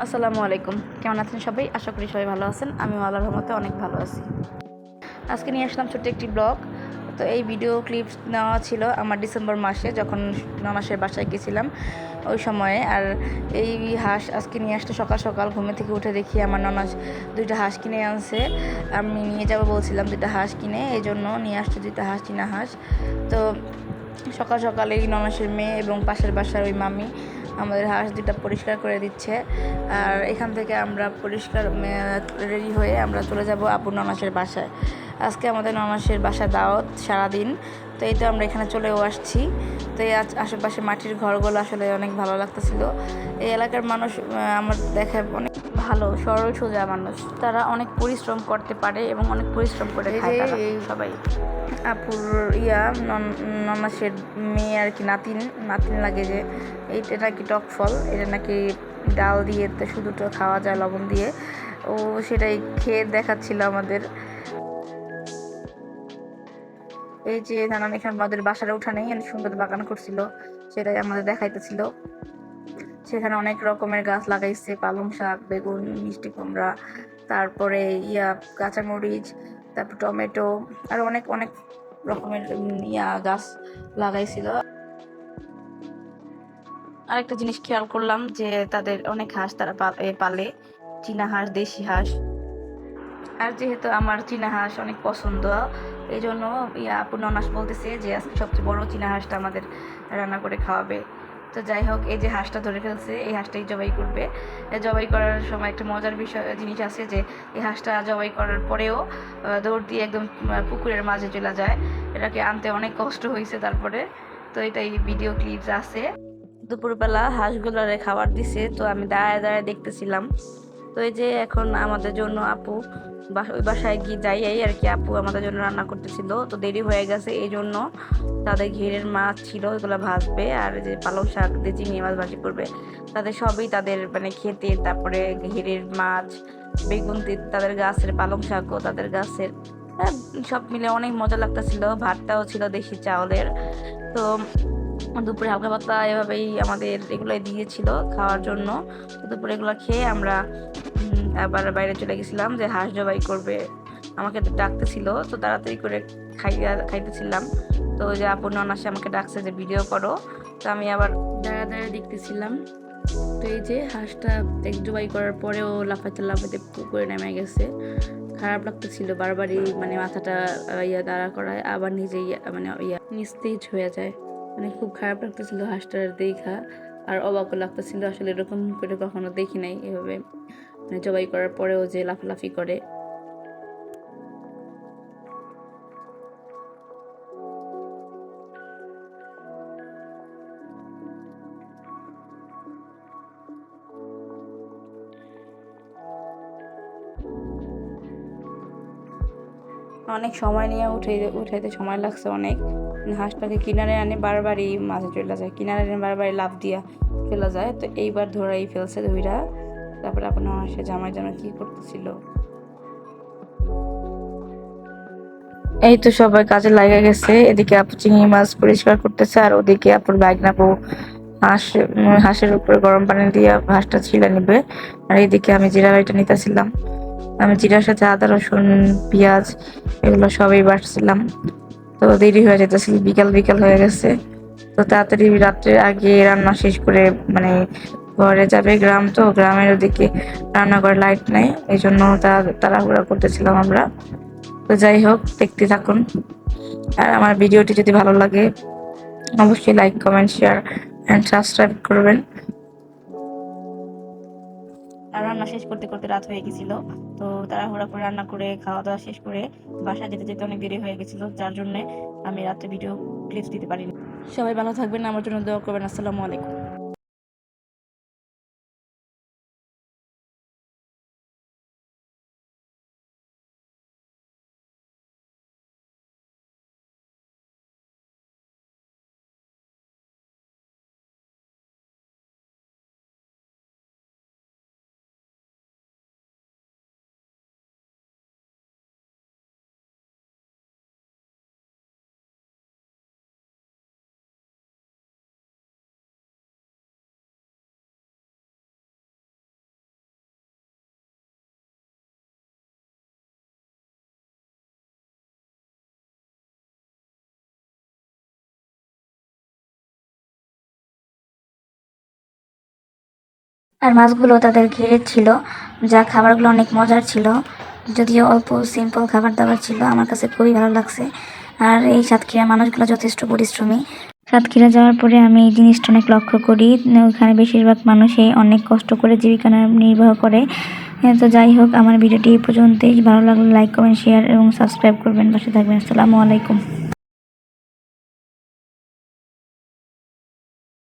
আসসালামু আলাইকুম। কেমন আছেন সবাই? আশা করি সবাই ভালো আছেন। আমিও আল্লাহর রহমতে অনেক ভালো আছি। আজকে নিয়ে আসলাম ছোট্ট একটি ব্লগ। তো এই ভিডিও ক্লিপস নেওয়া ছিল আমার ডিসেম্বর মাসে, যখন ননাসের বাসায় গেছিলাম ওই সময়ে। আর এই হাঁস আজকে নিয়ে আসতে সকাল সকাল ঘুমে থেকে উঠে দেখি আমার ননাস দুইটা হাঁস কিনে আনছে। আমি নিয়ে যাবো বলছিলাম দুইটা হাঁস কিনে, এই জন্য নিয়ে আসছে দুইটা হাঁস, চীনা হাঁস। তো সকাল সকাল এই ননাসের মেয়ে এবং পাশের বাসার ওই মামি আমাদের হাঁস দুটা পরিষ্কার করে দিচ্ছে। আর এখান থেকে আমরা পরিষ্কার রেডি হয়ে আমরা চলে যাব আপুর ননাসের বাসায়। আজকে আমাদের ননাসের বাসায় দাওয়াত সারাদিন। তো এই তো আমরা এখানে চলেও আসছি। তো এই আশেপাশে মাটির ঘরগুলো আসলে অনেক ভালো লাগতেছিল। এই এলাকার মানুষ আমার দেখায় অনেক ভালো, সরল সোজা মানুষ। তারা অনেক পরিশ্রম করতে পারে এবং অনেক পরিশ্রম করে খায় তারা সবাই। আপুর ননাসের মেয়ে আর কি, নাতিন লাগে যে এইটা নাকি টক ফল, এটা নাকি ডাল দিয়ে শুধু খাওয়া যায় লবণ দিয়ে। ও সেটাই খেয়ে দেখাচ্ছিল আমাদের। এই যে নানান এখানে আমাদের বাসার উঠানেই সুন্দর বাগান করছিল, সেটাই আমাদের দেখাইতেছিল। সেখানে অনেক রকমের গাছ লাগাইছে, পালং শাক, বেগুন, মিষ্টি কুমড়া, তারপরে কাঁচামরিচ, তারপর টমেটো, আর অনেক অনেক রকমের গাছ লাগাইছিল। আরেকটা জিনিস খেয়াল করলাম যে তাদের অনেক হাঁস তারা পালে, চীনা হাঁস, দেশি হাঁস। আর যেহেতু আমার চীনা হাঁস অনেক পছন্দ, এই জন্য আপু ননাস বলতেছে যে আজকে সবচেয়ে বড় চীনা হাঁসটা আমাদের রান্না করে খাওয়াবে। তো যাই হোক, এই যে হাঁসটা ধরে ফেলছে, এই হাঁসটাই জবাই করবে। জবাই করার সময় একটা মজার জিনিস আছে যে এই হাঁসটা জবাই করার পরেও দৌড় দিয়ে একদম পুকুরের মাঝে চলে যায়। এটাকে আনতে অনেক কষ্ট হয়েছে তারপরে। তো এটাই ভিডিও ক্লিপস আছে। দুপুরবেলা হাঁসগুলোরে খাবার দিছে, তো আমি দাঁড়ায় দাঁড়ায় দেখতেছিলাম। তো এই যে এখন আমাদের জন্য আপু ওই বাসায় গিয়ে যাই আর কি, আপু আমাদের জন্য রান্না করতেছিল। তো দেরি হয়ে গেছে, এই জন্য তাদের ঘেরের মাছ ছিল, এগুলো ভাজবে। আর যে পালং শাক দিয়ে চিংড়ি মাছ ভাজি করবে, তাদের সবই তাদের মানে খেতে, তারপরে ঘেরের মাছ, বেগুন তাদের গাছের, পালং শাকও তাদের গাছের। সব মিলে অনেক মজা লাগতেছিল। ভাতটাও ছিল দেশি চাউলের। তো দুপুরে হালকা পাতলা এভাবেই আমাদের এগুলাই দিয়েছিল খাওয়ার জন্য। তো দুপুরে এগুলো খেয়ে আমরা আবার বাইরে চলে গেছিলাম যে হাঁস জবাই করবে, আমাকে ডাকতেছিল। তো তাড়াতাড়ি করে খাইতেছিলাম। তো ওই যে আপু ননাসে আমাকে ডাকছে যে ভিডিও করো। তো আমি আবার দাঁড়া দাঁড়া দেখতেছিলাম। তো এই যে হাঁসটা জবাই করার পরেও লাফাইতে লাফাইতে পুকুরে নেমে গেছে। খারাপ লাগতেছিল বারবারই, মানে মাথাটা দাঁড়া করায় আবার নিজেই মানে নিস্তেজ হয়ে যায়। মানে খুব খারাপ লাগতেছিল হাঁসটার দেখা। আর অবাকও লাগতেছিল, আসলে এরকম করে কখনো দেখি নাই এভাবে, মানে জবাই করার পরেও যে লাফালাফি করে। অনেক সময় নিয়ে উঠাইতে সময় লাগছে অনেক। হাঁসটাকে কিনারে আনে বারবারই মাঝে চলে যায়, কিনারে আনে বারবারই লাফ দিয়া চলে যায়। তো এইবার ধরাই ফেলছে ধইরা। তারপরে আপনার হাঁসের জামাই যেন কি করতেছিল। এই তো সবাই কাজে লাগা গেছে, এদিকে আপু চিংড়ি মাছ পরিষ্কার করতেছে, আর ওদিকে আপুর বাইগনা বউ হাঁসের উপরে গরম পানি দিয়ে হাঁসটা ছিলে নিবে। আর এইদিকে আমি জিরা রাইটা নিতেছিলাম। আমি জিরার সাথে আদা, রসুন, পেঁয়াজ এগুলো সবই বাটছিলাম। তো দেরি হয়ে যেতেছিল, বিকাল বিকাল হয়ে গেছে। তো তাড়াতাড়ি রাত্রের আগে রান্না শেষ করে মানে ঘরে যাবে, গ্রাম তো, গ্রামের ওদিকে রান্নাঘরে লাইট নাই, এই জন্য তাড়াহুড়া করতেছিলাম আমরা। তো যাই হোক, দেখতে থাকুন। আর আমার ভিডিওটি যদি ভালো লাগে অবশ্যই like, comment, share and subscribe করবেন। আর রান্না শেষ করতে করতে রাত হয়ে গেছিল। তো তাড়াহুড়া করে রান্না করে খাওয়া দাওয়া শেষ করে বাসায় যেতে যেতে অনেক দেরি হয়ে গেছিল, যার জন্য আমি রাতে ভিডিও ক্লিপস দিতে পারিনি। সবাই ভালো থাকবেন, আমার জন্য দোয়া করবেন। আসসালামু আলাইকুম। আর মাছগুলো তাদের ঘিরে ছিল, যা খাবারগুলো অনেক মজার ছিল। যদিও অল্প সিম্পল খাবার দাবার ছিল, আমার কাছে খুবই ভালো লাগছে। আর এই সাতক্ষীরা মানুষগুলো যথেষ্ট পরিশ্রমী। সাতক্ষীরা যাওয়ার পরে আমি এই জিনিসটা অনেক লক্ষ্য করি, ওখানে বেশিরভাগ মানুষই অনেক কষ্ট করে জীবিকা নির্বাহ করে। তো যাই হোক, আমার ভিডিওটি এই পর্যন্তই। ভালো লাগলে লাইক কমেন্ট শেয়ার এবং সাবস্ক্রাইব করবেন, পাশে থাকবেন। আসসালামু আলাইকুম।